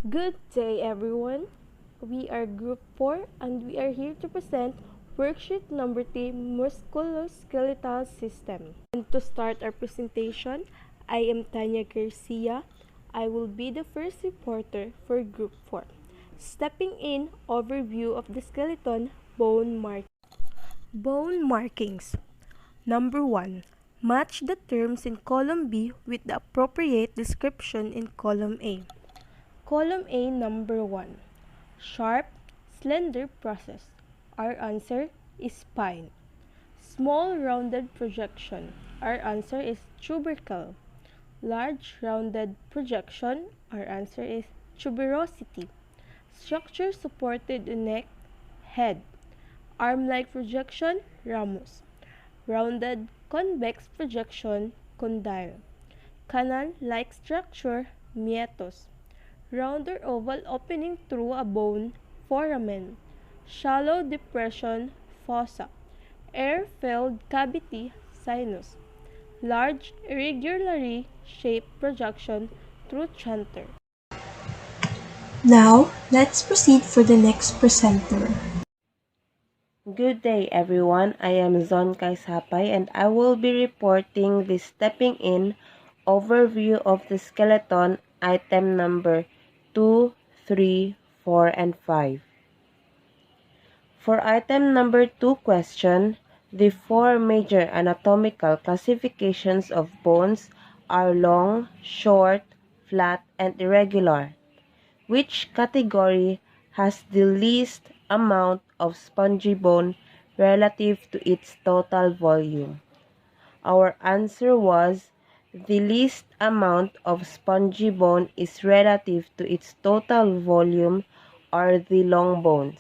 Good day, everyone. We are Group 4 and we are here to present worksheet number 3, Musculoskeletal System. And to start our presentation, I am Tanya Garcia. I will be the first reporter for Group 4. Stepping in, overview of the skeleton, bone marking. Bone markings. Number 1. Match the terms in column B with the appropriate description in column A. Column A, number 1. Sharp, slender process. Our answer is spine. Small rounded projection. Our answer is tubercle. Large rounded projection. Our answer is tuberosity. Structure supported in neck, head. Arm-like projection, ramus. Rounded convex projection, condyle. Canal-like structure, meatus. Round or oval opening through a bone, foramen. Shallow depression, fossa. Air-filled cavity, sinus. Large, irregularly shaped projection through trunter. Now, let's proceed for the next presenter. Good day, everyone. I am Japay and I will be reporting the stepping in overview of the skeleton item number 2, 3, 4, and 5. For item number 2 question, the 4 major anatomical classifications of bones are long, short, flat, and irregular. Which category has the least amount of spongy bone relative to its total volume? Our answer was the least amount of spongy bone is relative to its total volume or the long bones.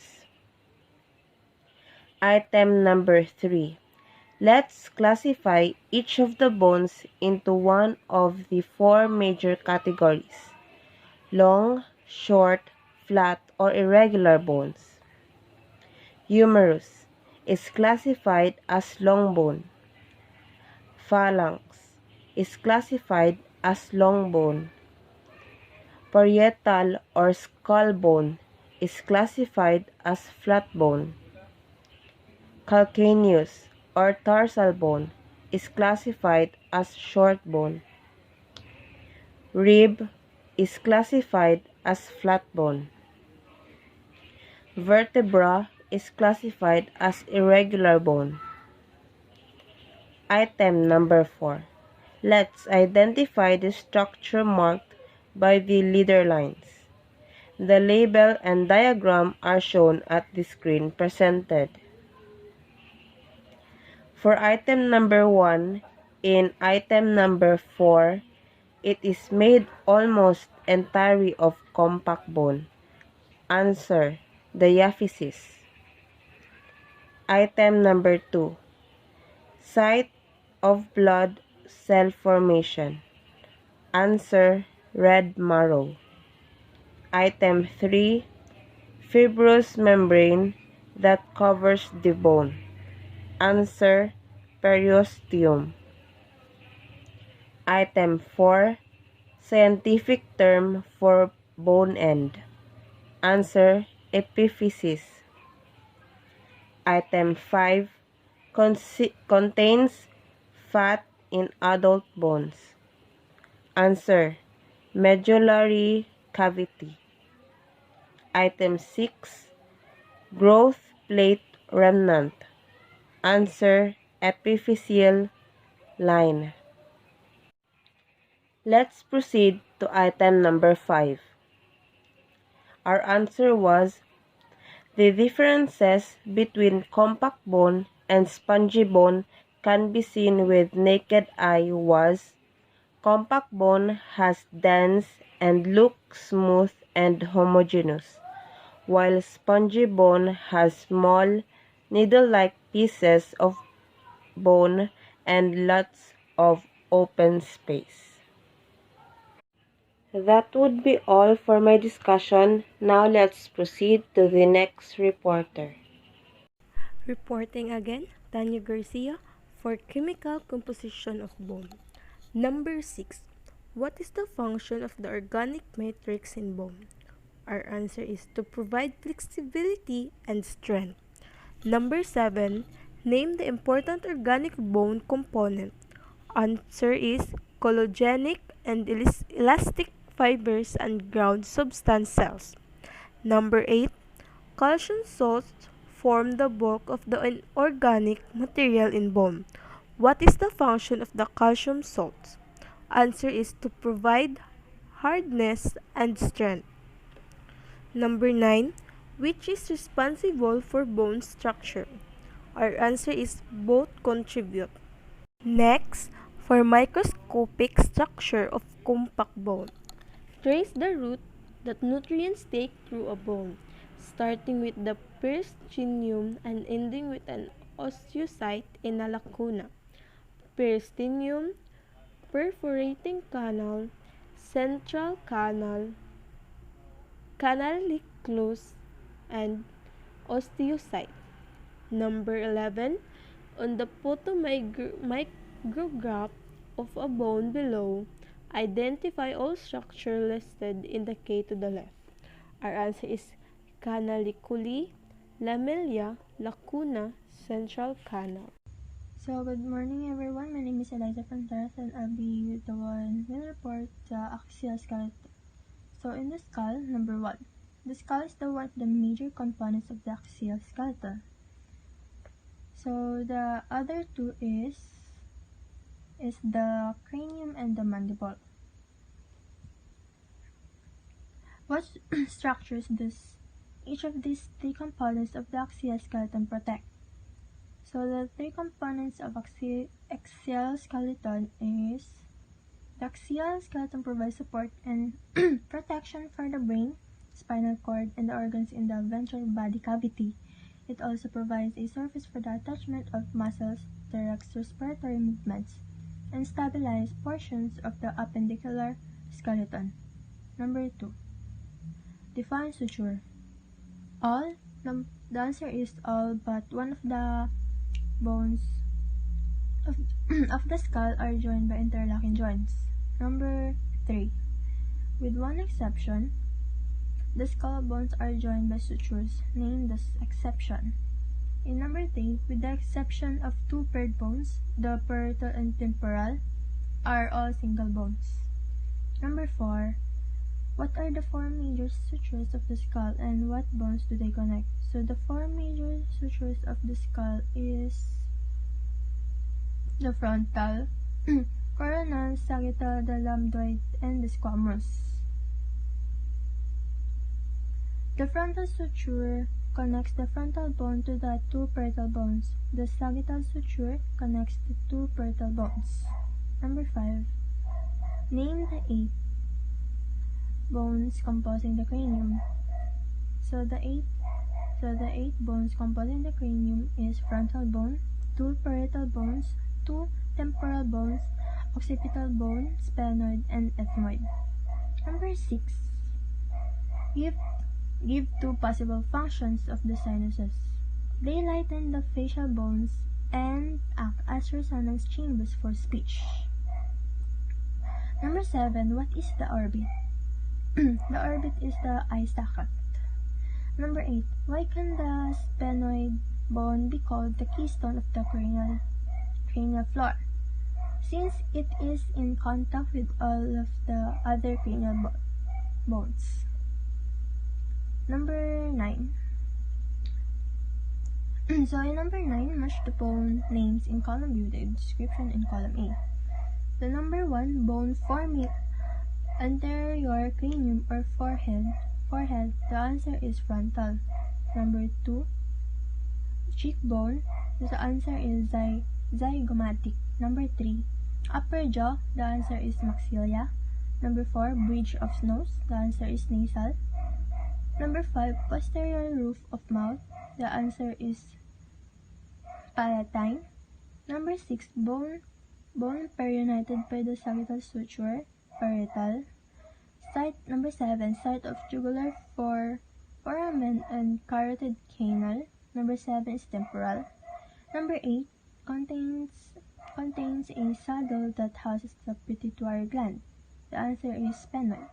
Item number 3. Let's classify each of the bones into one of the 4 major categories: long, short, flat, or irregular bones. Humerus is classified as long bone. Phalanx is classified as long bone. Parietal or skull bone is classified as flat bone. Calcaneus or tarsal bone is classified as short bone. Rib is classified as flat bone. Vertebra is classified as irregular bone. Item number 4. Let's identify the structure marked by the leader lines. The label and diagram are shown at the screen presented. For item number 1, in item number 4, it is made almost entirely of compact bone. Answer: diaphysis. Item number 2. Site of blood cell formation. Answer: red marrow. Item 3. Fibrous membrane that covers the bone. Answer: periosteum. Item 4. Scientific term for bone end. Answer: epiphysis. Item 5. Contains fat in adult bones. Answer: medullary cavity. Item 6. Growth plate remnant. Answer: epiphyseal line. Let's proceed to item number 5. Our answer was the differences between compact bone and spongy bone can be seen with naked eye was: compact bone has dense and looks smooth and homogeneous, while spongy bone has small, needle-like pieces of bone and lots of open space. That would be all for my discussion. Now let's proceed to the next reporter. Reporting again, Tanya Garcia for chemical composition of bone. Number 6. What is the function of the organic matrix in bone? Our answer is to provide flexibility and strength. Number 7. Name the important organic bone component. Answer is collagenic and elastic fibers and ground substance cells. Number 8. Calcium salts form the bulk of the inorganic material in bone. What is the function of the calcium salts? Answer is to provide hardness and strength. Number 9. Which is responsible for bone structure? Our answer is both contribute. Next, for microscopic structure of compact bone. Trace the route that nutrients take through a bone, starting with the peristenium and ending with an osteocyte in a lacuna. Peristenium, perforating canal, central canal, canalicus, and osteocyte. Number 11. On the photomicrograph of a bone below, identify all structure listed in the K to the left. Our answer is canaliculi, lamella, lacuna, central canal. So, good morning everyone. My name is Eliza Fronteras and I'll be the one who will report the axial skeleton. So, in the skull, number 1. The skull is one of the major components of the axial skeleton. So, the other two is the cranium and the mandible. What structures does each of these three components of the axial skeleton protect? So the three components of axial skeleton is the axial skeleton provides support and protection for the brain, spinal cord, and the organs in the ventral body cavity. It also provides a surface for the attachment of muscles, directs respiratory movements, and stabilizes portions of the appendicular skeleton. Number 2. Define suture. All? The answer is all but one of the bones of, of the skull are joined by interlocking joints. Number 3. With one exception, the skull bones are joined by sutures. Name the exception. In number 3, with the exception of two paired bones, the parietal and temporal are all single bones. Number 4. What are the four major sutures of the skull and what bones do they connect? So the four major sutures of the skull is the frontal, coronal, sagittal, the lambdoid, and the squamous. The frontal suture connects the frontal bone to the two parietal bones. The sagittal suture connects the two parietal bones. Number 5. Name the 8 bones composing the cranium. So the eight bones composing the cranium is frontal bone, two parietal bones, two temporal bones, occipital bone, sphenoid, and ethmoid. Number 6. Give two possible functions of the sinuses. They lighten the facial bones and act as resonance chambers for speech. Number 7. What is the orbit? The orbit is the eye socket. Number 8. Why can the sphenoid bone be called the keystone of the cranial floor? Since it is in contact with all of the other cranial bones. Number 9. So in number 9, match the bone names in column B with the description in column A. The number 1 bone forming anterior cranium or forehead, the answer is frontal. Number 2, cheekbone, the answer is zygomatic. Number 3, upper jaw, the answer is maxilla. Number 4, bridge of nose, the answer is nasal. Number 5, posterior roof of mouth, the answer is palatine. Number 6, bone periunited by the sagittal suture, parietal. Number 7, site of jugular foramen and carotid canal. Number 7 is temporal. Number 8, contains a saddle that houses the pituitary gland. The answer is sphenoid.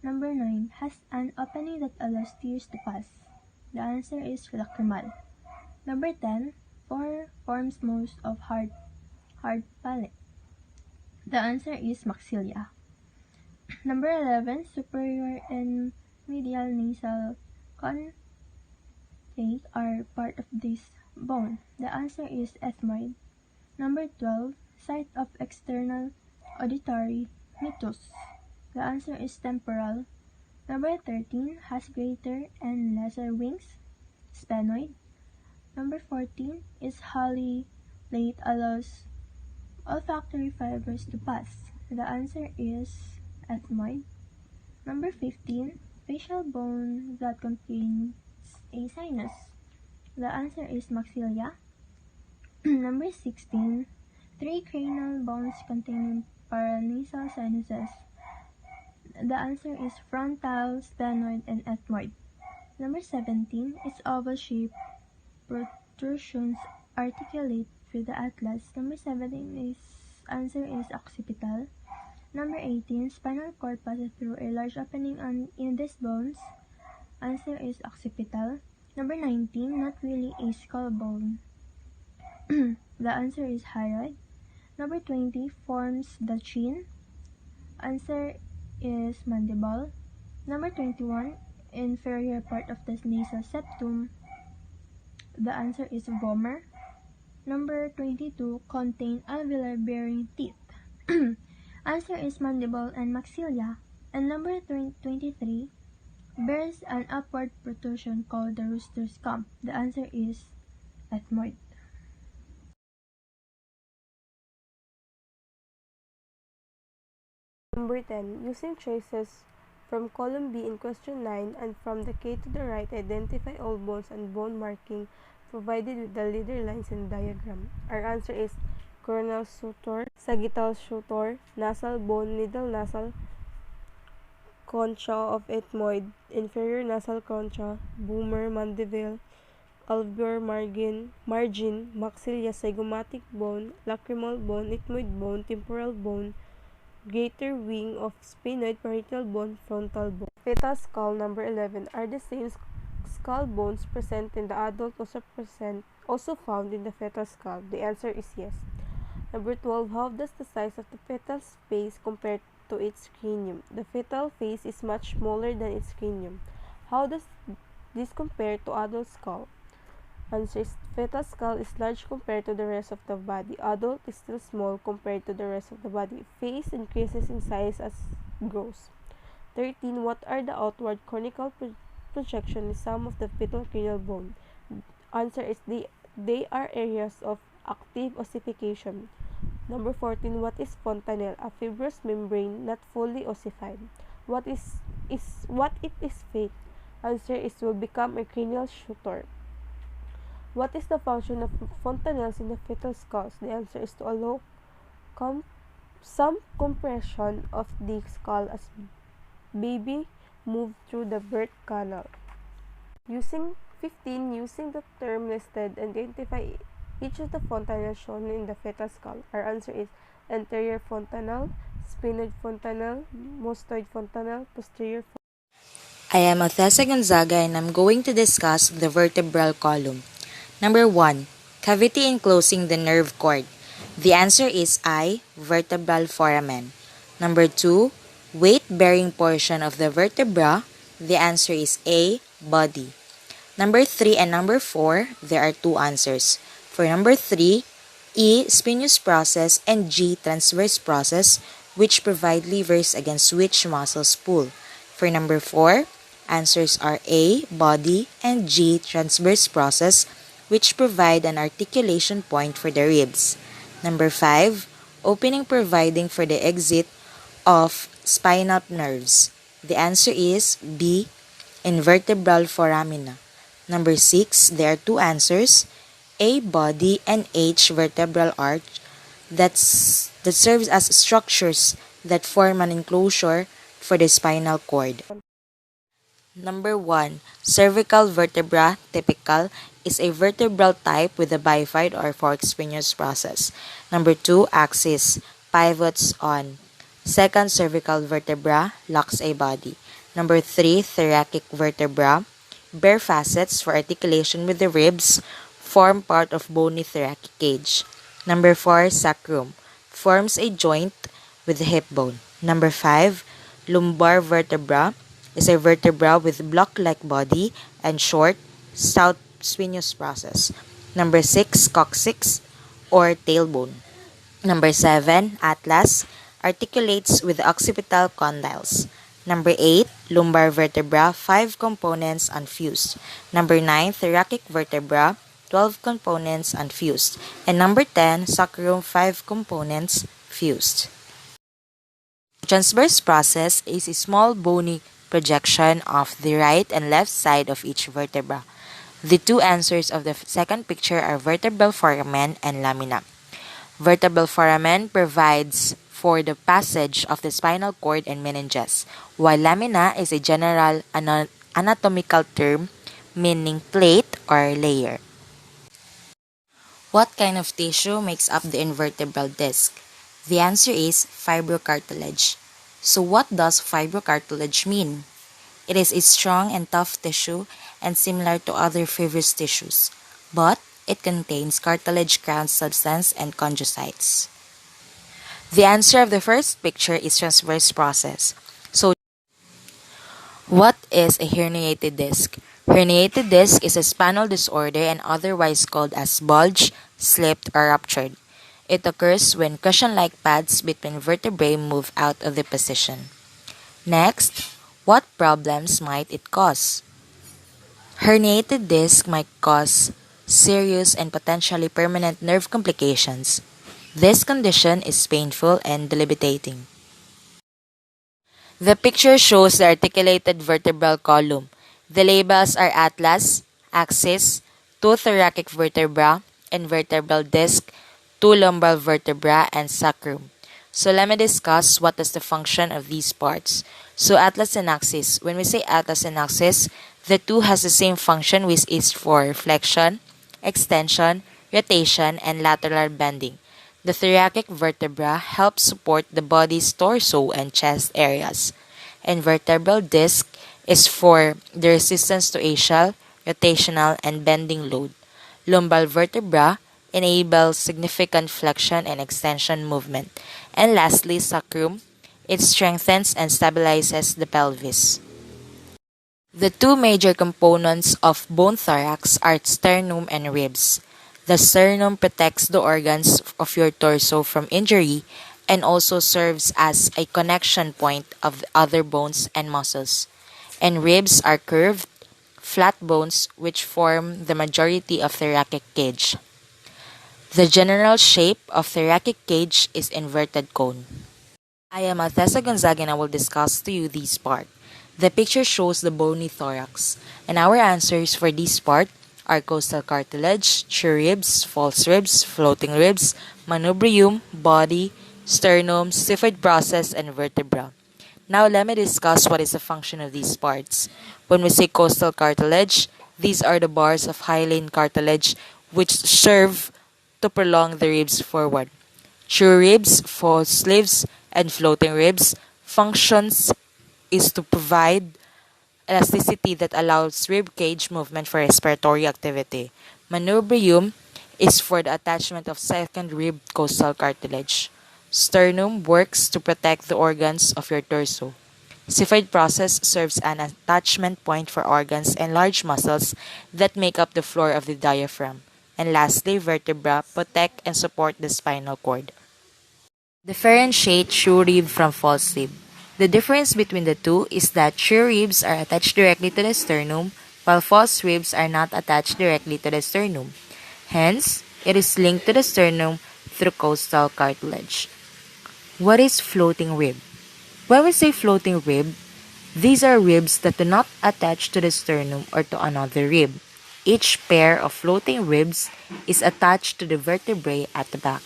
Number 9 has an opening that allows tears to pass. The answer is lacrimal. Number 10 forms most of hard palate. The answer is maxilla. Number 11, superior and medial nasal concave are part of this bone. The answer is ethmoid. Number 12, site of external auditory meatus. The answer is temporal. Number 13 has greater and lesser wings. Sphenoid. Number 14 is holly plate allows olfactory fibers to pass. The answer is ethmoid. Number 15, facial bone that contains a sinus. The answer is maxilla. Number 16, 3 cranial bones containing paranasal sinuses. The answer is frontal, sphenoid, and ethmoid. Number 17 is oval-shaped protrusions articulate with the atlas. Number 17 is answer is occipital. Number 18, spinal cord passes through a large opening in these bones. Answer is occipital. Number 19, not really a skull bone. The answer is hyoid. Number 20, forms the chin. Answer is mandible. Number 21, inferior part of the nasal septum. The answer is vomer. Number 22, contain alveolar bearing teeth. Answer is mandible and maxilla. And number 23, bears an upward protrusion called the rooster's comb. The answer is ethmoid. Number 10. Using traces from column B in question 9 and from the K to the right, identify all bones and bone marking provided with the leader lines in the diagram. Our answer is coronal suture, sagittal suture, nasal bone, middle nasal concha of ethmoid, inferior nasal concha, boomer, mandible, alveolar margin, maxilla, zygomatic bone, lacrimal bone, ethmoid bone, temporal bone, greater wing of sphenoid, parietal bone, frontal bone. Fetal skull number 11 are the same skull bones present in the adult also found in the fetal skull. The answer is yes. Number 12, how does the size of the fetal face compare to its cranium? The fetal face is much smaller than its cranium. How does this compare to adult skull? Answer is fetal skull is large compared to the rest of the body. Adult is still small compared to the rest of the body. Face increases in size as grows. 13. What are the outward cortical projection in some of the fetal cranial bone? Answer is they are areas of active ossification. Number 14. What is fontanelle? A fibrous membrane not fully ossified. What it is fate? Answer is will become a cranial suture. What is the function of fontanelles in the fetal skulls? The answer is to allow some compression of the skull as baby move through the birth canal. Using the term listed, identify each of the fontanelles shown in the fetal skull. Our answer is anterior fontanelle, sphenoid fontanelle, mostoid fontanelle, posterior fontanelle. I am Othesa Gonzaga and I'm going to discuss the vertebral column. Number 1. Cavity enclosing the nerve cord. The answer is I. Vertebral foramen. Number 2. Weight-bearing portion of the vertebra. The answer is A. Body. Number 3 and number 4, there are two answers. For number 3, E. Spinous process and G. Transverse process, which provide levers against which muscles pull. For number 4, answers are A. Body and G. Transverse process, which provide an articulation point for the ribs. Number 5, opening providing for the exit of spinal nerves. The answer is B. Invertebral foramina. Number 6, there are two answers, A. Body and H. Vertebral arch that serves as structures that form an enclosure for the spinal cord. Number 1, cervical vertebra, typical, is a vertebral type with a bifiid or forked spinous process. Number 2, axis, pivots on. Second cervical vertebra locks a body. Number 3, thoracic vertebra. Bare facets for articulation with the ribs form part of bony thoracic cage. Number 4, sacrum. Forms a joint with the hip bone. Number 5, lumbar vertebra is a vertebra with block-like body and short, stout spinous process. Number 6, coccyx or tailbone. Number 7, atlas, articulates with the occipital condyles. Number 8, lumbar vertebra, 5 components unfused. Number 9, thoracic vertebra, 12 components unfused. And number 10, sacrum, 5 components fused. Transverse process is a small bony projection of the right and left side of each vertebra. The two answers of the second picture are vertebral foramen and lamina. Vertebral foramen provides for the passage of the spinal cord and meninges, while lamina is a general anatomical term meaning plate or layer. What kind of tissue makes up the invertebral disc? The answer is fibrocartilage. So what does fibrocartilage mean? It is a strong and tough tissue and similar to other fibrous tissues, but it contains cartilage-crowned substance and chondrocytes. The answer of the first picture is transverse process. So, what is a herniated disc? Herniated disc is a spinal disorder and otherwise called as bulged, slipped, or ruptured. It occurs when cushion-like pads between vertebrae move out of the position. Next, what problems might it cause? Herniated disc might cause serious and potentially permanent nerve complications. This condition is painful and debilitating. The picture shows the articulated vertebral column. The labels are atlas, axis, 2 thoracic vertebra, and vertebral disc, 2 lumbar vertebra, and sacrum. So let me discuss what is the function of these parts. So atlas and axis. When we say atlas and axis, the two has the same function, which is for flexion, extension, rotation, and lateral bending. The thoracic vertebra helps support the body's torso and chest areas. And vertebral disc is for the resistance to axial, rotational, and bending load. Lumbar vertebra enables significant flexion and extension movement. And lastly, sacrum. It strengthens and stabilizes the pelvis. The two major components of bone thorax are sternum and ribs. The sternum protects the organs of your torso from injury and also serves as a connection point of the other bones and muscles. And ribs are curved, flat bones which form the majority of thoracic cage. The general shape of thoracic cage is inverted cone. I am Altessa Gonzaga and I will discuss to you this part. The picture shows the bony thorax, and our answers for this part are costal cartilage, true ribs, false ribs, floating ribs, manubrium, body, sternum, xiphoid process, and vertebra. Now let me discuss what is the function of these parts. When we say costal cartilage, these are the bars of hyaline cartilage which serve to prolong the ribs forward. True ribs, false ribs, and floating ribs functions is to provide elasticity that allows rib cage movement for respiratory activity. Manubrium is for the attachment of second rib costal cartilage. Sternum works to protect the organs of your torso. Xiphoid process serves an attachment point for organs and large muscles that make up the floor of the diaphragm. And lastly, vertebra protect and support the spinal cord. Differentiate true rib from false rib. The difference between the two is that true ribs are attached directly to the sternum, while false ribs are not attached directly to the sternum. Hence, it is linked to the sternum through costal cartilage. What is floating rib? When we say floating rib, these are ribs that do not attach to the sternum or to another rib. Each pair of floating ribs is attached to the vertebrae at the back.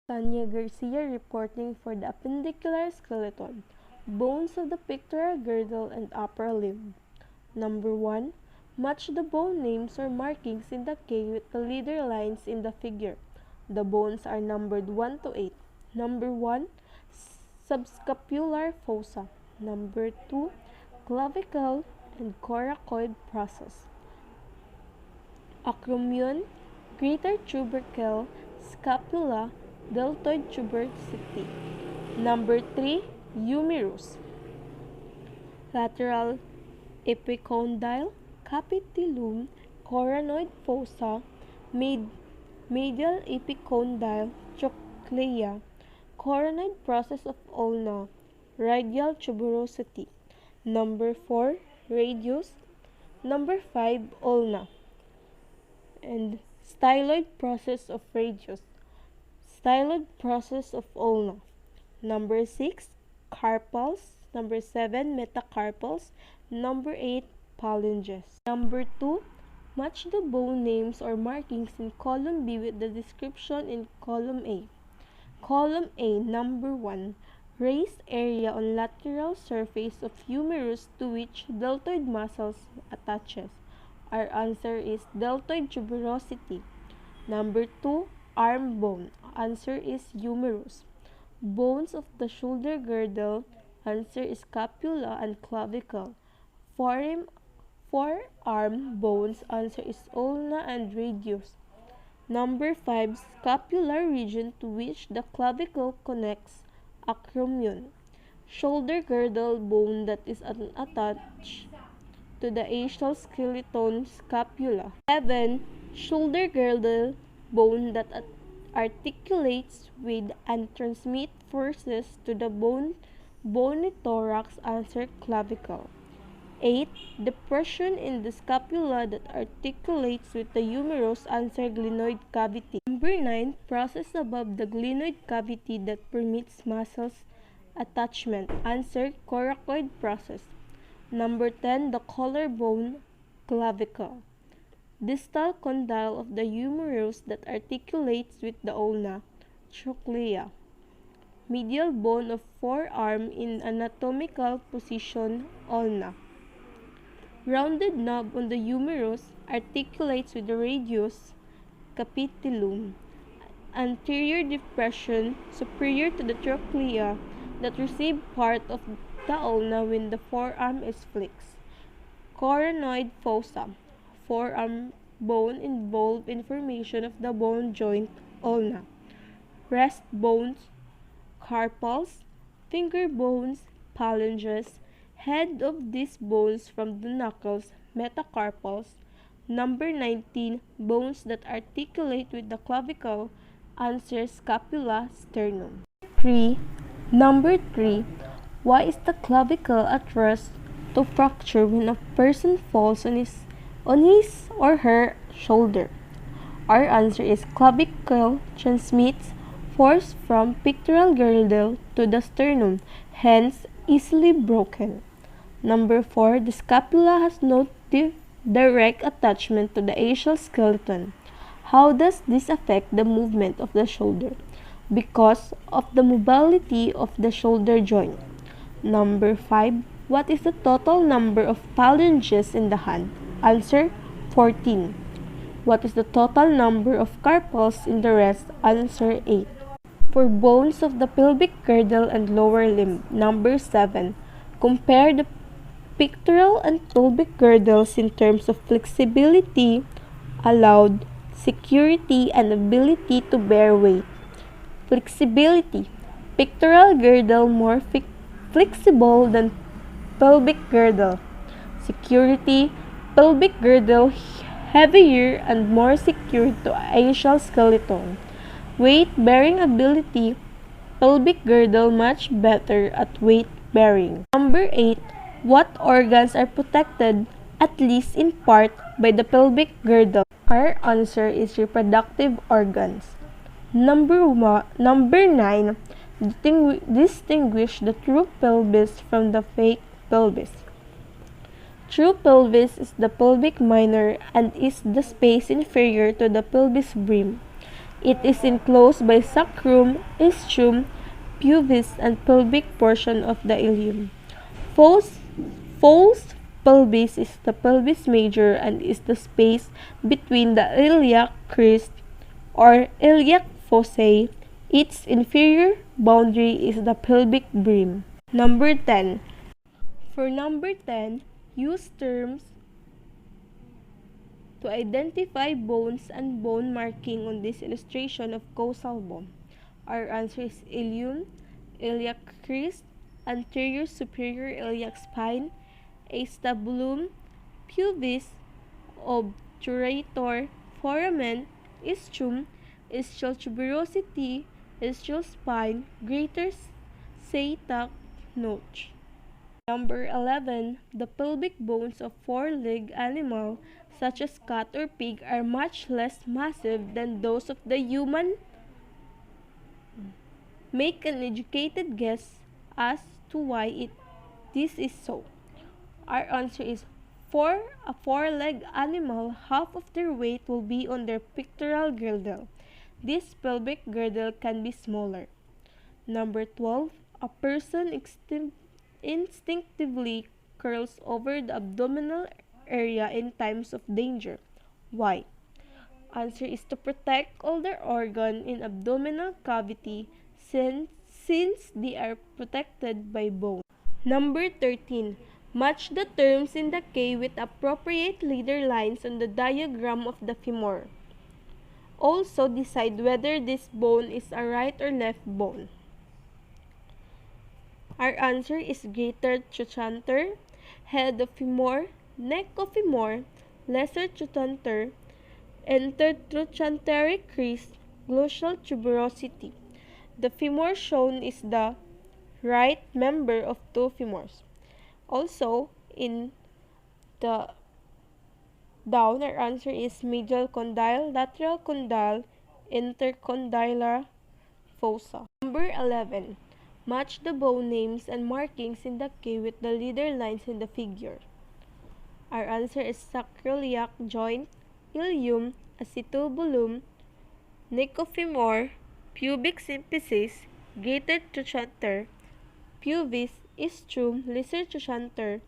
Tanya Garcia reporting for the appendicular skeleton, bones of the pectoral girdle and upper limb. Number 1. Match the bone names or markings in the K with the leader lines in the figure. The bones are numbered 1 to 8. Number 1, subscapular fossa. Number 2, clavicle and coracoid process. Acromion, greater tubercle, scapula, deltoid tuberosity. Number 3, humerus. Lateral epicondyle, capitulum, coronoid fossa, medial epicondyle, trochlea, coronoid process of ulna, radial tuberosity. Number 4, radius. Number 5, ulna, and styloid process of radius, styloid process of ulna. Number 6, carpals. Number 7, metacarpals. Number 8, phalanges. Number 2, match the bone names or markings in column B with the description in column A. Column A, number 1, raised area on lateral surface of humerus to which deltoid muscles attaches. Our answer is deltoid tuberosity. Number 2, arm bone. Answer is humerus. Bones of the shoulder girdle. Answer is scapula and clavicle. Forearm bones. Answer is ulna and radius. Number 5, scapular region to which the clavicle connects. Acromion. Shoulder girdle bone that is attached to the axial skeleton scapula. 7, shoulder girdle bone that articulates with and transmit forces to the bony thorax. Answer clavicle. 8, depression in the scapula that articulates with the humerus. Answer glenoid cavity. Number 9, process above the glenoid cavity that permits muscles attachment. Answer coracoid process. Number 10, the collarbone, clavicle. Distal condyle of the humerus that articulates with the ulna, trochlea. Medial bone of forearm in anatomical position, ulna. Rounded knob on the humerus articulates with the radius, capitulum. Anterior depression superior to the trochlea that receive part of the ulna when the forearm is flexed. Coronoid fossa. Forearm bone involved in formation of the bone joint, ulna. Rest bones, carpals. Finger bones, phalanges. Head of these bones from the knuckles, metacarpals. Number 19, bones that articulate with the clavicle. Answer scapula, sternum. Number 3, why is the clavicle at risk to fracture when a person falls on his or her shoulder? Our answer is clavicle transmits force from pectoral girdle to the sternum, hence easily broken. Number 4, the scapula has no direct attachment to the axial skeleton. How does this affect the movement of the shoulder? Because of the mobility of the shoulder joint. Number 5, what is the total number of phalanges in the hand? Answer, 14. What is the total number of carpals in the wrist? Answer, 8. For bones of the pelvic girdle and lower limb. Number 7, compare the pectoral and pelvic girdles in terms of flexibility, allowed, security, and ability to bear weight. Flexibility. Pectoral girdle more flexible than pelvic girdle. Security. Pelvic girdle heavier and more secure to axial skeleton. Weight bearing ability. Pelvic girdle much better at weight bearing. Number 8. What organs are protected, at least in part, by the pelvic girdle? Our answer is reproductive organs. Number 9. Distinguish the true pelvis from the fake pelvis. True pelvis is the pelvic minor and is the space inferior to the pelvis brim. It is enclosed by sacrum, ischium, pubis, and pelvic portion of the ilium. False pelvis is the pelvis major and is the space between the iliac crest or iliac fossae, its inferior boundary is the pelvic brim. Number 10. For number 10, use terms to identify bones and bone marking on this illustration of causal bone. Our answer is ilium, iliac crest, anterior superior iliac spine, acetabulum, pubis, obturator, foramen, ischium, ischial tuberosity, ischial spine, greater sciatic notch. Number 11. The pelvic bones of four-legged animal such as cat or pig are much less massive than those of the human. Make an educated guess as to why this is so. Our answer is for a four-legged animal, half of their weight will be on their pectoral girdle. This pelvic girdle can be smaller. Number 12. A person instinctively curls over the abdominal area in times of danger. Why? Answer is to protect all their organ in abdominal cavity since they are protected by bone. Number 13. Match the terms in the K with appropriate leader lines on the diagram of the femur. Also decide whether this bone is a right or left bone. Our answer is greater trochanter, head of femur, neck of femur, lesser trochanter, intertrochanteric crest, gluteal tuberosity. The femur shown is the right member of two femurs. Also, in the down, our answer is medial condyle, lateral condyle, intercondylar fossa. Number 11. Match the bone names and markings in the K with the leader lines in the figure. Our answer is sacroiliac joint, ilium, acetabulum, neck of femur, pubic symphysis, greater trochanter, pubis, ischium, lesser trochanter,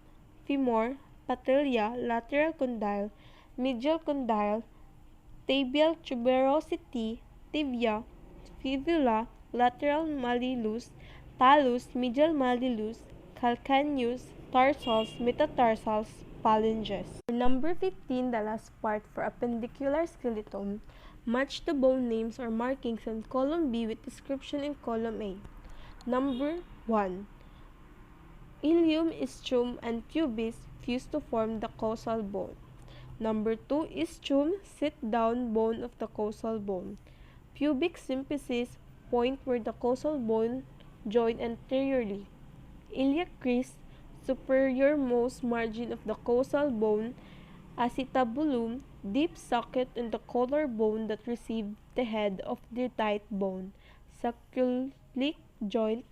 femur, patella, lateral condyle, medial condyle, tibial tuberosity, tibia, fibula, lateral malleolus, talus, medial malleolus, calcaneus, tarsals, metatarsals, phalanges. Number 15, the last part for appendicular skeleton. Match the bone names or markings in column B with description in column A. Number 1. Ilium, ischium, and pubis fuse to form the causal bone. Number 2. Ischium, sit-down bone of the causal bone. Pubic symphysis, point where the causal bone join anteriorly. Iliac crest, superiormost margin of the causal bone. Acetabulum, deep socket in the collarbone that received the head of the thigh bone. Sacroiliac joint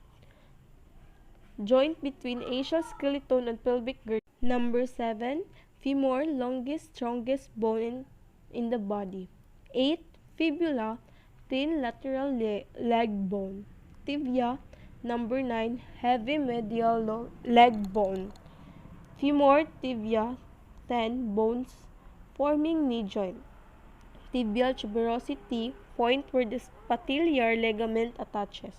between axial skeleton and pelvic girdle. Number 7. Femur, longest, strongest bone in the body. 8. Fibula, thin lateral leg bone. Tibia. Number 9. Heavy medial leg bone. Femur, tibia, 10 bones forming knee joint. Tibial tuberosity, point where the patellar ligament attaches.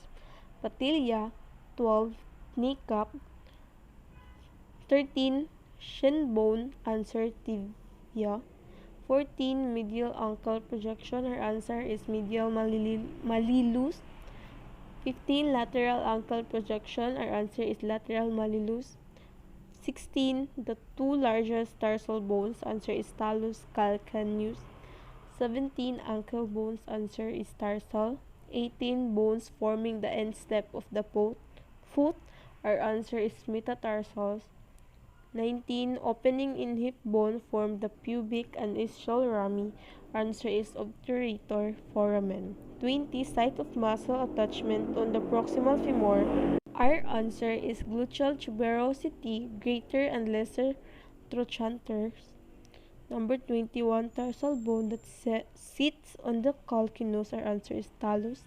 Patella, 12 kneecap, 13 shin bone, answer tibia, 14 medial ankle projection, our answer is medial malleolus, 15 lateral ankle projection, our answer is lateral malleolus, 16 the two largest tarsal bones, answer is talus calcaneus, 17 ankle bones, answer is tarsal, 18 bones forming the end step of the foot, our answer is metatarsals, 19 opening in hip bone form the pubic and ischial rami, answer is obturator foramen, 20 site of muscle attachment on the proximal femur, our answer is gluteal tuberosity, greater and lesser trochanters. Number 21, tarsal bone that sits on the calcaneus, our answer is talus.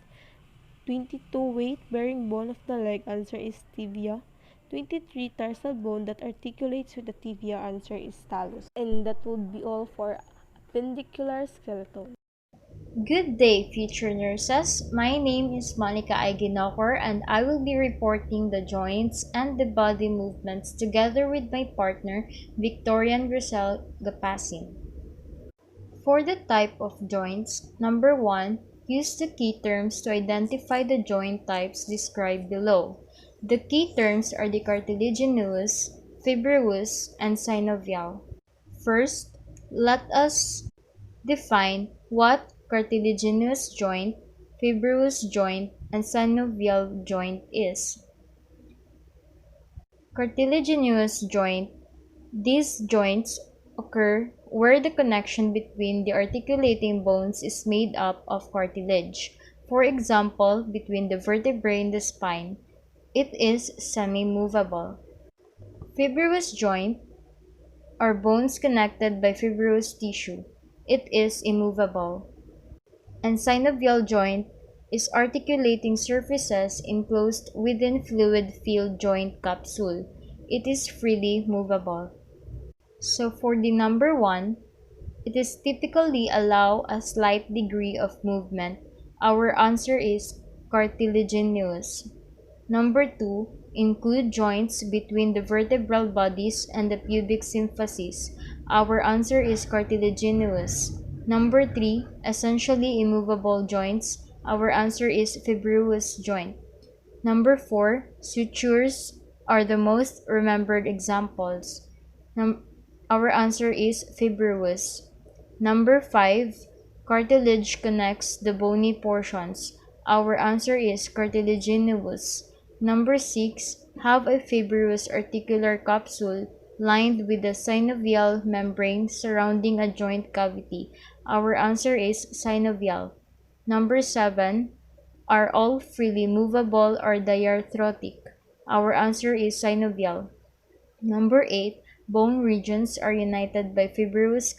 22, weight-bearing bone of the leg, answer is tibia. 23, tarsal bone that articulates with the tibia, answer is talus. And that would be all for appendicular skeleton. Good day, future nurses. My name is Monica Guinocor, and I will be reporting the joints and the body movements together with my partner, Victorian Grisel Gapasin. For the type of joints, number 1, use the key terms to identify the joint types described below. The key terms are the cartilaginous, fibrous, and synovial. First, let us define what cartilaginous joint, fibrous joint, and synovial joint is. Cartilaginous joint. These joints occur where the connection between the articulating bones is made up of cartilage. For example, between the vertebrae and the spine, it is semi-movable. Fibrous joint are bones connected by fibrous tissue. It is immovable. And synovial joint is articulating surfaces enclosed within fluid-filled joint capsule. It is freely movable. So for the number 1, it is typically allow a slight degree of movement. Our answer is cartilaginous. Number 2, include joints between the vertebral bodies and the pubic symphysis. Our answer is cartilaginous. Number 3, essentially immovable joints. Our answer is fibrous joint. Number 4, sutures are the most remembered examples. Our answer is fibrous. Number 5, cartilage connects the bony portions. Our answer is cartilaginous. Number 6, have a fibrous articular capsule lined with the synovial membrane surrounding a joint cavity. Our answer is synovial. Number 7, are all freely movable or diarthrotic. Our answer is synovial. Number 8, bone regions are united by fibrous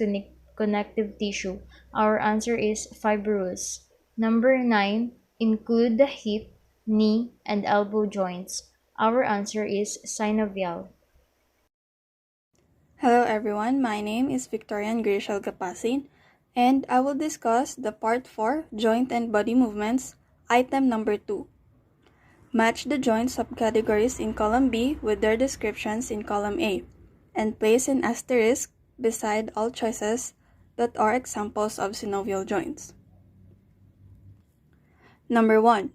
connective tissue. Our answer is fibrous. Number 9, include the hip, knee, and elbow joints. Our answer is synovial. Hello everyone, my name is Victorian Grisel Gapasin, and I will discuss the Part 4 Joint and Body Movements, item number 2. Match the joint subcategories in column B with their descriptions in column A, and place an asterisk beside all choices that are examples of synovial joints. Number 1.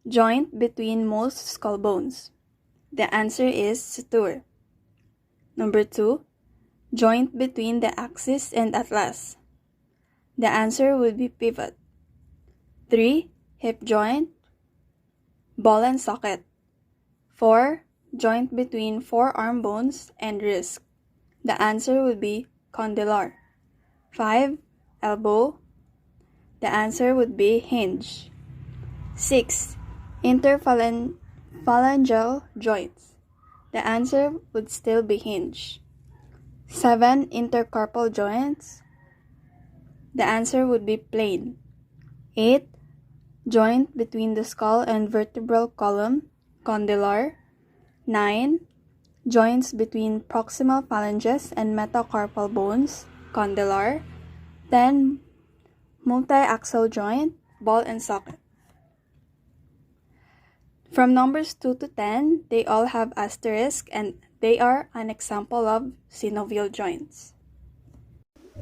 Joint between most skull bones. The answer is suture. Number 2. Joint between the axis and atlas. The answer would be pivot. 3. Hip joint, ball and socket. 4. Joint between forearm bones and wrist. The answer would be condylar. 5. Elbow. The answer would be hinge. 6. Interphalangeal joints. The answer would still be hinge. 7. Intercarpal joints. The answer would be plane. 8. Joint between the skull and vertebral column, condylar. 9. Joints between proximal phalanges and metacarpal bones, condylar. 10. Multi-axial joint, ball and socket. From numbers 2 to 10, they all have asterisk and they are an example of synovial joints.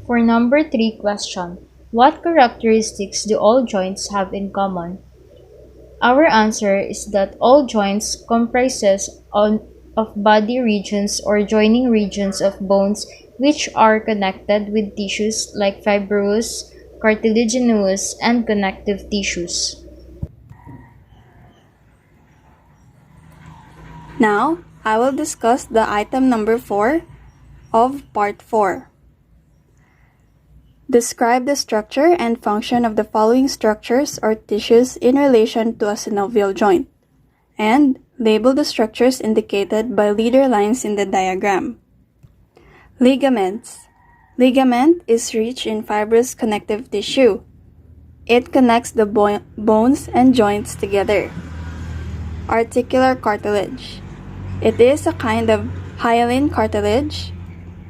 For number 3 question, what characteristics do all joints have in common? Our answer is that all joints comprises of body regions or joining regions of bones which are connected with tissues like fibrous, cartilaginous, and connective tissues. Now, I will discuss the item number 4 of part 4. Describe the structure and function of the following structures or tissues in relation to a synovial joint, and label the structures indicated by leader lines in the diagram. Ligaments. Ligament is rich in fibrous connective tissue. It connects the bones and joints together. Articular cartilage. It is a kind of hyaline cartilage.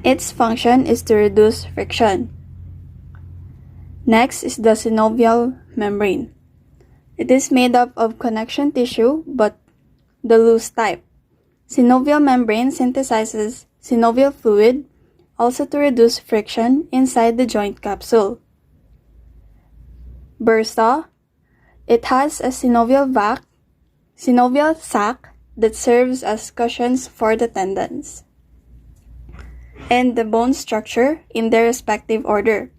Its function is to reduce friction. Next is the synovial membrane. It is made up of connection tissue, but the loose type. Synovial membrane synthesizes synovial fluid, also to reduce friction inside the joint capsule. Bursa. It has a synovial sac that serves as cushions for the tendons. And the bone structure in their respective order.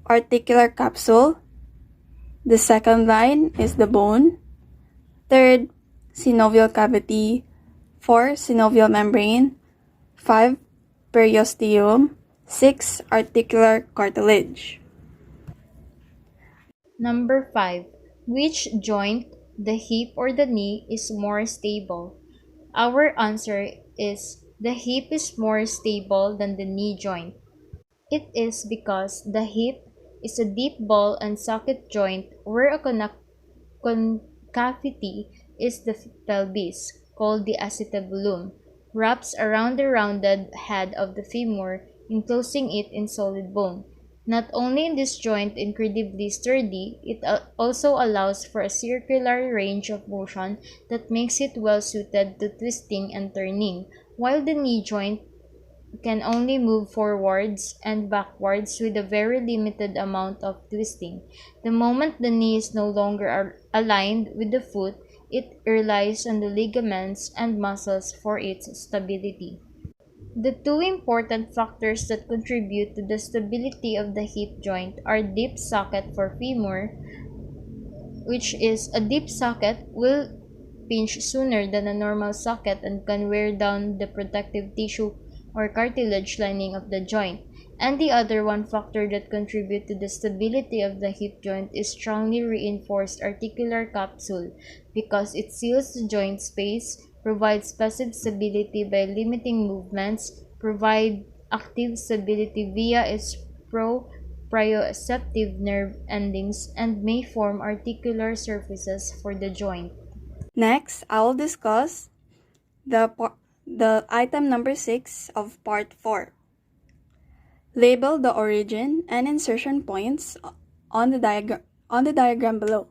Articular capsule. The second line is the bone. Third, synovial cavity. 4, synovial membrane. 5, periosteum. 6, articular cartilage. Number 5. Which joint, the hip or the knee, is more stable? Our answer is the hip is more stable than the knee joint. It is because the hip is a deep ball and socket joint where a concavity is the pelvis, called the acetabulum, wraps around the rounded head of the femur, enclosing it in solid bone. Not only is this joint incredibly sturdy, it also allows for a circular range of motion that makes it well suited to twisting and turning, while the knee joint can only move forwards and backwards with a very limited amount of twisting. The moment the knee is no longer aligned with the foot, it relies on the ligaments and muscles for its stability. The two important factors that contribute to the stability of the hip joint are deep socket for femur, which is a deep socket will pinch sooner than a normal socket and can wear down the protective tissue or cartilage lining of the joint. And the other one factor that contributes to the stability of the hip joint is strongly reinforced articular capsule because it seals the joint space, provides passive stability by limiting movements, provide active stability via its proprioceptive nerve endings, and may form articular surfaces for the joint. Next, I will discuss the item number 6 of part 4. Label the origin and insertion points on the diagram below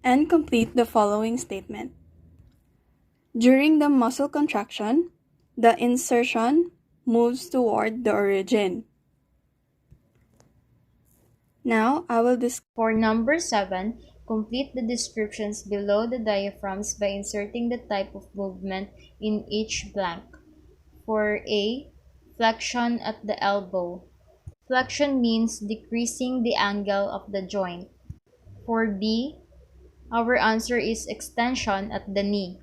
and complete the following statement. During the muscle contraction, the insertion moves toward the origin. Now, I will discuss. For number 7, complete the descriptions below the diaphragms by inserting the type of movement in each blank. For A, flexion at the elbow. Flexion means decreasing the angle of the joint. For B, our answer is extension at the knee.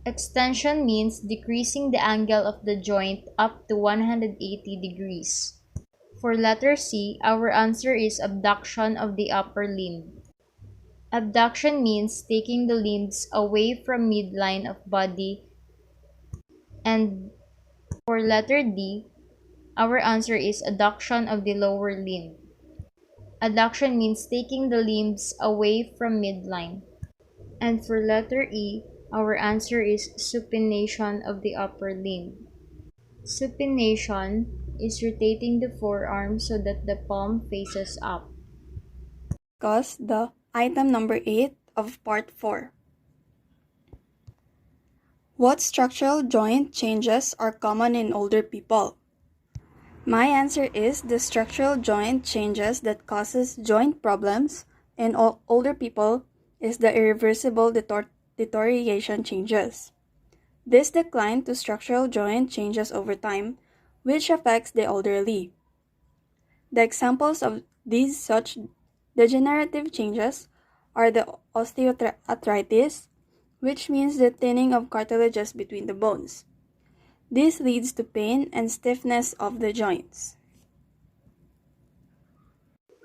Extension means decreasing the angle of the joint up to 180 degrees. For letter C, our answer is abduction of the upper limb. Abduction means taking the limbs away from midline of body. And for letter D, our answer is adduction of the lower limb. Adduction means taking the limbs away from midline. And for letter E, our answer is supination of the upper limb. Supination is rotating the forearm so that the palm faces up. Discuss the item number 8 of part 4. What structural joint changes are common in older people? My answer is the structural joint changes that causes joint problems in older people is the irreversible deterioration changes. This decline to structural joint changes over time, which affects the elderly. The examples of these such degenerative changes are the osteoarthritis, which means the thinning of cartilages between the bones. This leads to pain and stiffness of the joints.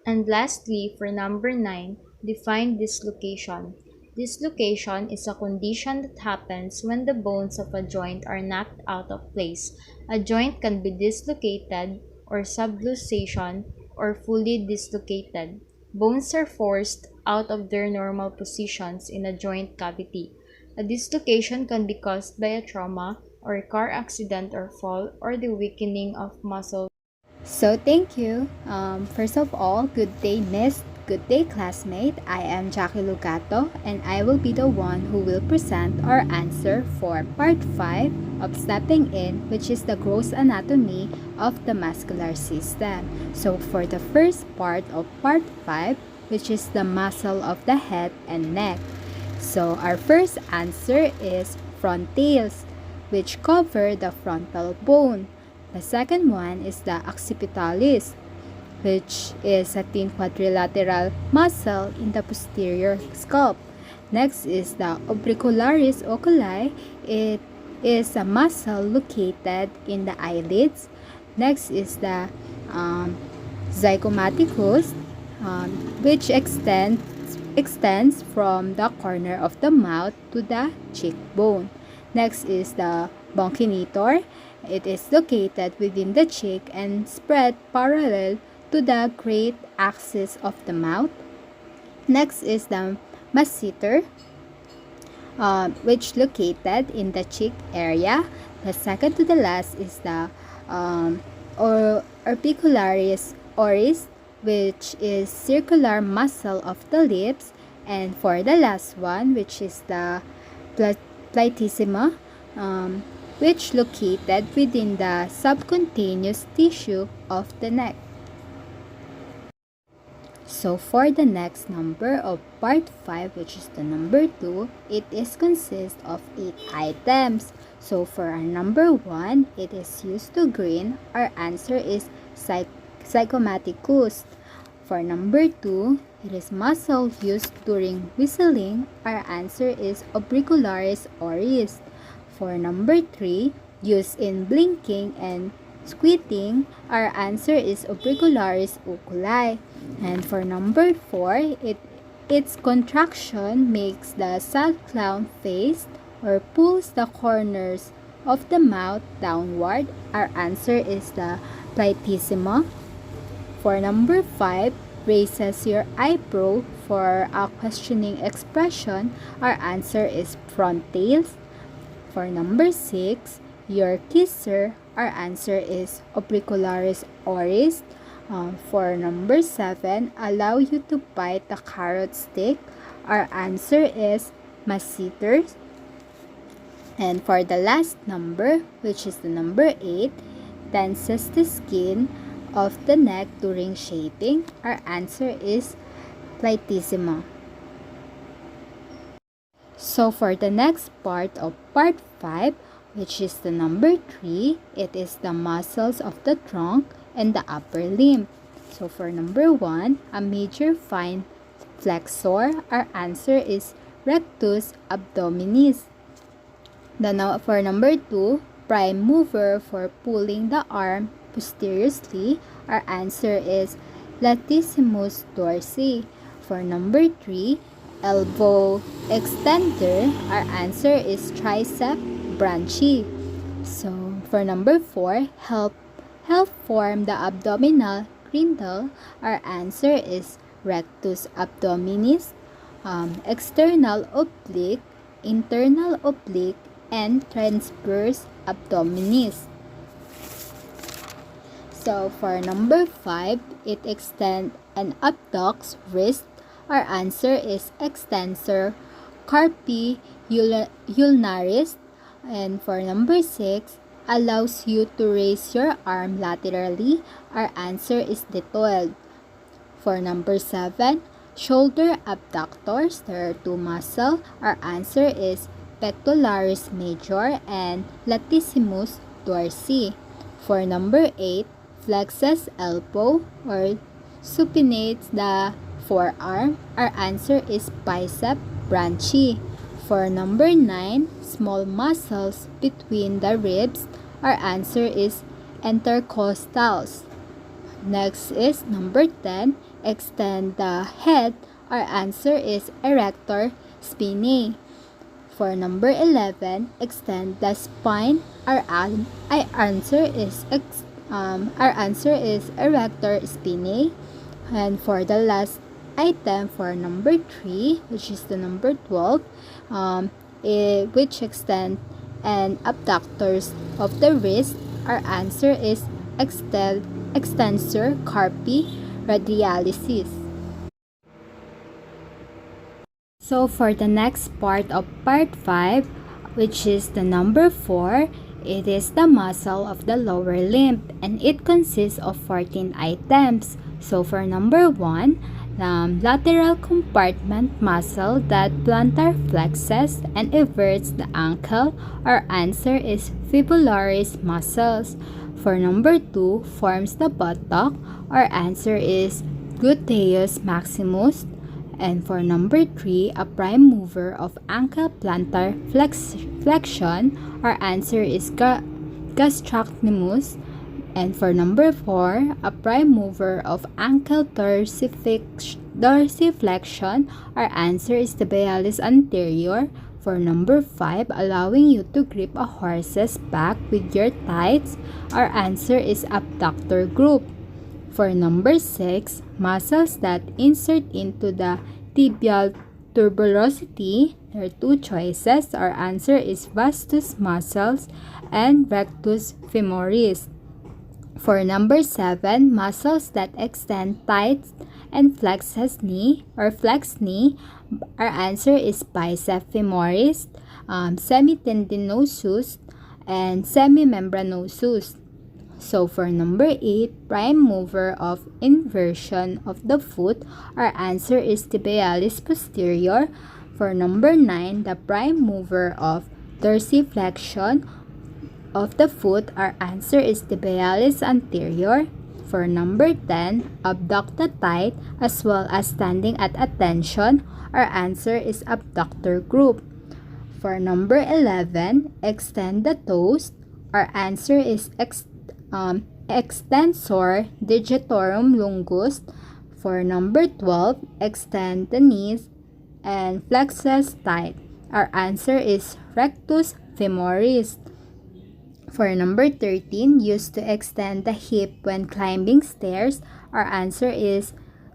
And lastly, for number 9, define dislocation. Dislocation is a condition that happens when the bones of a joint are knocked out of place. A joint can be dislocated or subluxation or fully dislocated. Bones are forced out of their normal positions in a joint cavity. A dislocation can be caused by a trauma or a car accident or fall or the weakening of muscle. So thank you. First of all, good day, Miss. Good day, classmate. I am Jackie Gato, and I will be the one who will present our answer for part 5 of stepping in, which is the gross anatomy of the muscular system. So for the first part of part 5, which is the muscle of the head and neck. So our first answer is frontales, which cover the frontal bone. The second one is the occipitalis, which is a thin quadrilateral muscle in the posterior scalp. Next is the orbicularis oculi. It is a muscle located in the eyelids. Next is the zygomaticus, which extends from the corner of the mouth to the cheekbone. Next is the bonchinitor. It is located within the cheek and spread parallel to the great axis of the mouth. Next is the masseter, which located in the cheek area. The second to the last is the orbicularis oris, which is circular muscle of the lips. And for the last one, which is the platysma, which located within the subcutaneous tissue of the neck. So for the next number of part 5, which is the number 2, it is consist of 8 items. So for our number 1, it is used to grin. Our answer is zygomaticus. For number 2, it is muscle used during whistling. Our answer is orbicularis oris. For number 3, used in blinking and squinting, our answer is orbicularis oculi. And for number 4, its contraction makes the sad clown face or pulls the corners of the mouth downward. Our answer is the platysma. For number 5, raises your eyebrow for a questioning expression. Our answer is frontales. For number 6, your kisser, our answer is orbicularis oris. For number 7, allow you to bite the carrot stick. Our answer is masseter. And for the last number, which is the number 8, tenses the skin of the neck during shaping. Our answer is platysma. So for the next part of part 5, which is the number 3, it is the muscles of the trunk and the upper limb. So for number 1, a major fine flexor, our answer is rectus abdominis. For number 2, prime mover for pulling the arm posteriorly, our answer is latissimus dorsi. For number 3, elbow extender, our answer is tricep brachii. So for number 4, help form the abdominal grindle, our answer is rectus abdominis. External oblique, internal oblique, and transverse abdominis. So for number 5, it extends and abducts wrist. Our answer is extensor carpi ulnaris. And for number 6, allows you to raise your arm laterally. Our answer is deltoid. For number 7, shoulder abductors. There are 2 muscles. Our answer is pectoralis major and latissimus dorsi. For number 8, flexes elbow or supinates the forearm. Our answer is bicep brachii. For number 9, small muscles between the ribs. Our answer is intercostals. Next is number 10, extend the head. Our answer is erector spinae. For number 11, extend the spine. Our answer is erector spinae. And for the last item, for number 3, which is the number 12, which extend and abductors of the wrist, our answer is extensor carpi radialis. So for the next part of part 5, which is the number 4, it is the muscle of the lower limb and it consists of 14 items. So for number 1, the lateral compartment muscle that plantar flexes and everts the ankle. Our answer is fibularis muscles. For number 2, forms the buttock. Our answer is gluteus maximus. And for number 3, a prime mover of ankle plantar flexion, our answer is gastrocnemius. And for number 4, a prime mover of ankle dorsiflexion, our answer is tibialis anterior. For number 5, allowing you to grip a horse's back with your thighs, our answer is abductor group. For number 6, muscles that insert into the tibial tuberosity, there are 2 choices. Our answer is vastus muscles and rectus femoris. For number 7, muscles that extend tight and flexes knee or flex knee, our answer is bicep femoris, semitendinosus, and semimembranosus. So for number 8, prime mover of inversion of the foot, our answer is tibialis posterior. For number 9, the prime mover of dorsiflexion of the foot, our answer is tibialis anterior. For number 10, abduct the thigh as well as standing at attention, our answer is abductor group. For number 11, extend the toes, our answer is extensor digitorum longus. For number 12, extend the knees and flexes tight. Our answer is rectus femoris. For number 13, used to extend the hip when climbing stairs, our answer is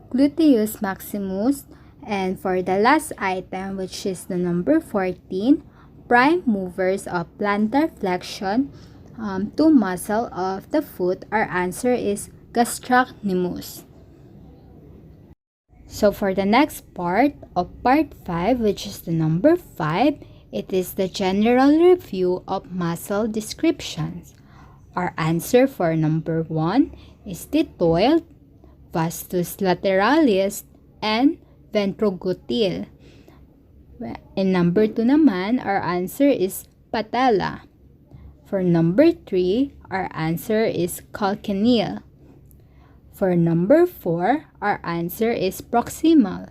gluteus maximus. And for the last item, which is the number 14, prime movers of plantar flexion to muscle of the foot, our answer is gastrocnemius. So for the next part of part 5, which is the number 5, it is the general review of muscle descriptions. Our answer for number 1 is deltoid, vastus lateralis, and ventrogluteal. In number 2 naman, our answer is patella. For number 3, our answer is calcaneal. For number 4, our answer is proximal.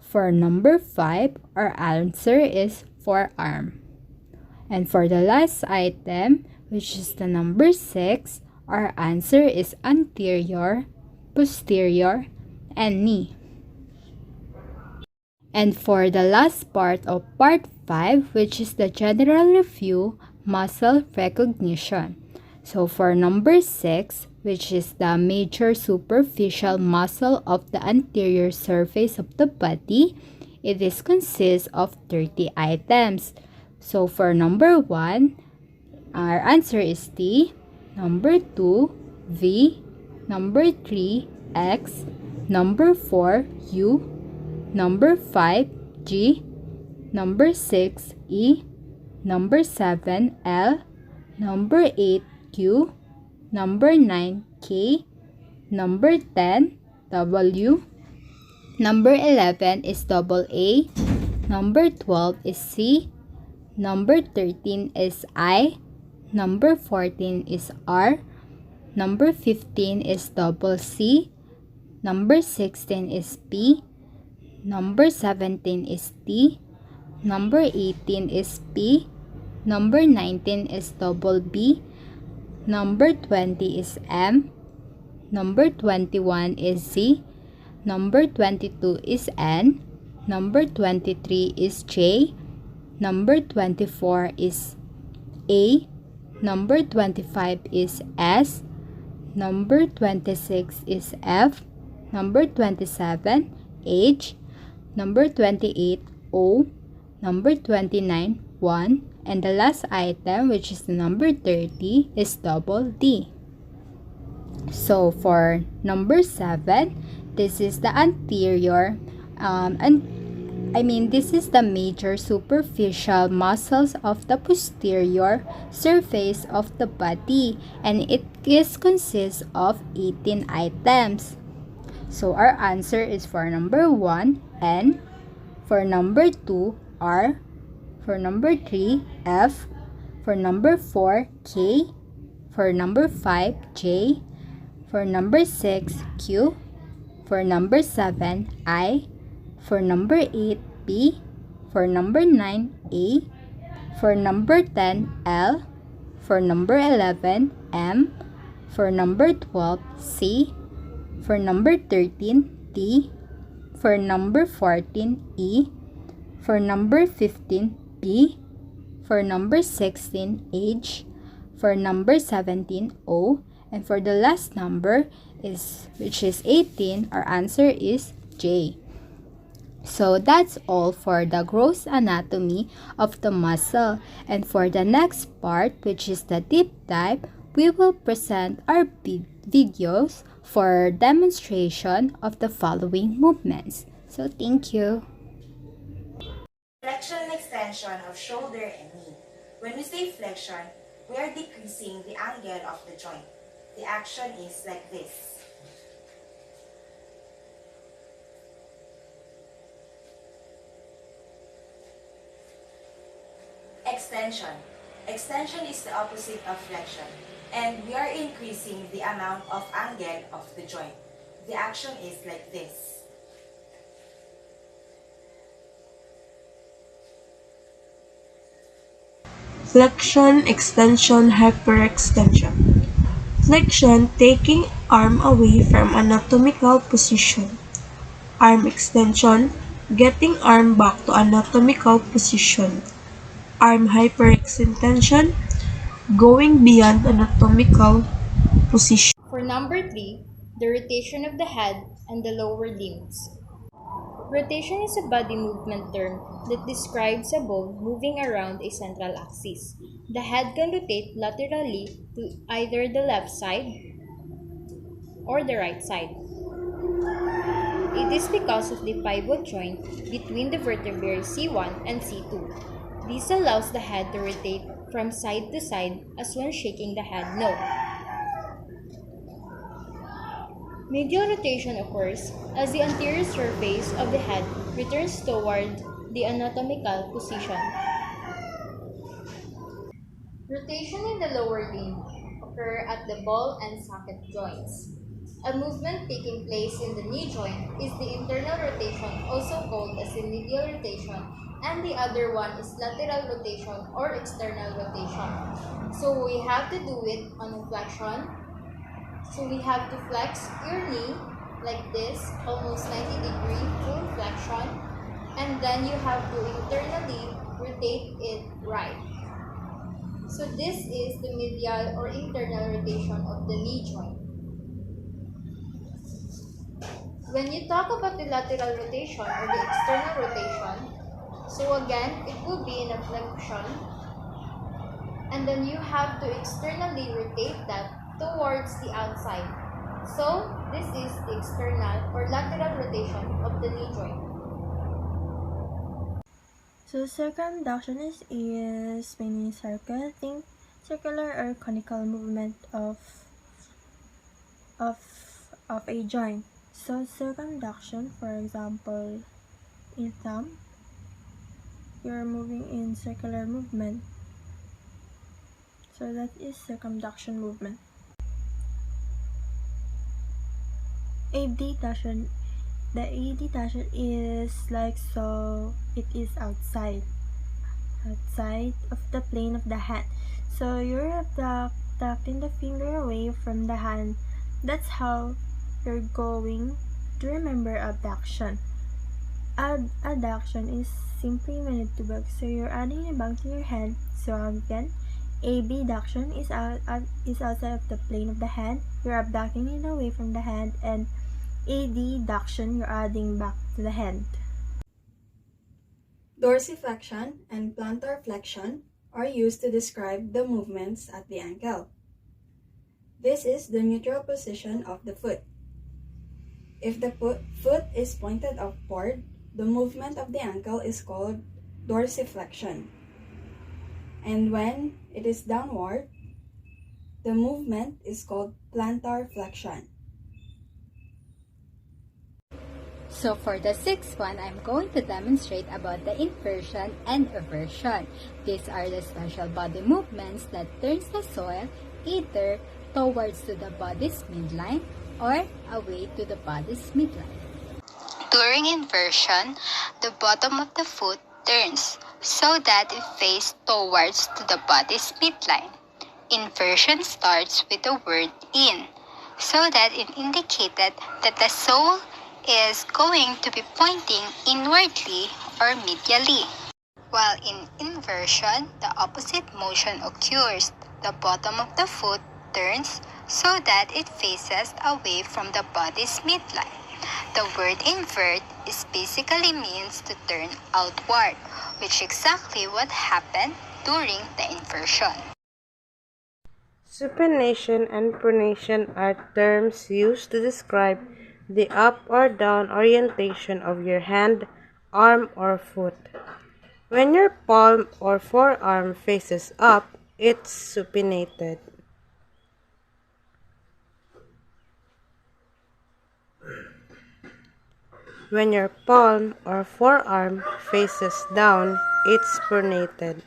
For number 5, our answer is forearm. And for the last item, which is the number 6, our answer is anterior, posterior, and knee. And for the last part of part 5, which is the general review, muscle recognition. So for number 6, which is the major superficial muscle of the anterior surface of the body, it is consists of 30 items. So for number 1, our answer is T, number 2, V, number 3, X, number 4, U, number 5, G, number 6, E, number 7, L, number 8, Q, number 9, K, number 10, W, number 11 is double A, number 12 is C, number 13 is I, number 14 is R, number 15 is double C, number 16 is P, number 17 is T, number 18 is P, number 19 is double B, number 20 is M, number 21 is Z, number 22 is N, number 23 is J, number 24 is A, number 25 is S, number 26 is F, number 27 H, number 28 O, number 29 1, and the last item, which is the number 30, is double D. So for number 7, this is the anterior this is the major superficial muscles of the posterior surface of the body, and it consists of 18 items. So our answer is for number 1, N, for number 2, R, for number 3, F, for number 4, K, for number 5, J, for number 6, Q, for number 7, I, for number 8, P, for number 9, A, for number 10, L, for number 11, M, for number 12, C, for number 13, T, for number 14, E, for number 15, P, for number 16, H, for number 17, O, and for the last number which is 18, our answer is J. So that's all for the gross anatomy of the muscle. And for the next part, which is the deep dive, we will present our videos for demonstration of the following movements. So thank you. Flexion and extension of shoulder and knee. When we say flexion, we are decreasing the angle of the joint. The action is like this. Extension. Extension is the opposite of flexion, and we are increasing the amount of angle of the joint. The action is like this. Flexion, extension, hyperextension. Flexion, taking arm away from anatomical position. Arm extension, getting arm back to anatomical position. Arm hyperextension, going beyond anatomical position. For number 3, the rotation of the head and the lower limbs. Rotation is a body movement term that describes a bone moving around a central axis. The head can rotate laterally to either the left side or the right side. It is because of the pivot joint between the vertebrae C1 and C2. This allows the head to rotate from side to side as when shaking the head no. Medial rotation occurs as the anterior surface of the head returns toward the anatomical position. Rotation in the lower limb occur at the ball and socket joints. A movement taking place in the knee joint is the internal rotation, also called as the medial rotation, and the other one is lateral rotation or external rotation. So we have to do it on a flexion. So we have to flex your knee like this, almost 90-degree full flexion, and then you have to internally rotate it right. So this is the medial or internal rotation of the knee joint. When you talk about the lateral rotation or the external rotation, so again, it will be in a flexion, and then you have to externally rotate that towards the outside. So this is the external or lateral rotation of the knee joint. So circumduction is meaning circle. Think circular or conical movement of a joint. So circumduction, for example, in thumb, you're moving in circular movement. So that is circumduction movement. Abduction. The abduction is like so. It is outside of the plane of the hand. So you're abducting the finger away from the hand. That's how you're going to remember abduction. Adduction is simply when it to bag. So you're adding a bag to your hand. So again, abduction is outside of the plane of the hand. You're abducting it away from the hand, and adduction, you're adding back to the hand. Dorsiflexion and plantar flexion are used to describe the movements at the ankle. This is the neutral position of the foot. If the foot is pointed upward, the movement of the ankle is called dorsiflexion. And when it is downward, the movement is called plantar flexion. So for the sixth one, I'm going to demonstrate about the inversion and eversion. These are the special body movements that turns the soil either towards to the body's midline or away to the body's midline. During inversion, the bottom of the foot turns so that it faces towards to the body's midline. Inversion starts with the word in, so that it indicated that the sole is going to be pointing inwardly or medially. While in inversion, the opposite motion occurs. The bottom of the foot turns so that it faces away from the body's midline. The word invert is basically means to turn outward, which is exactly what happened during the inversion. Supination and pronation are terms used to describe the up or down orientation of your hand, arm, or foot. When your palm or forearm faces up, it's supinated. When your palm or forearm faces down, it's pronated.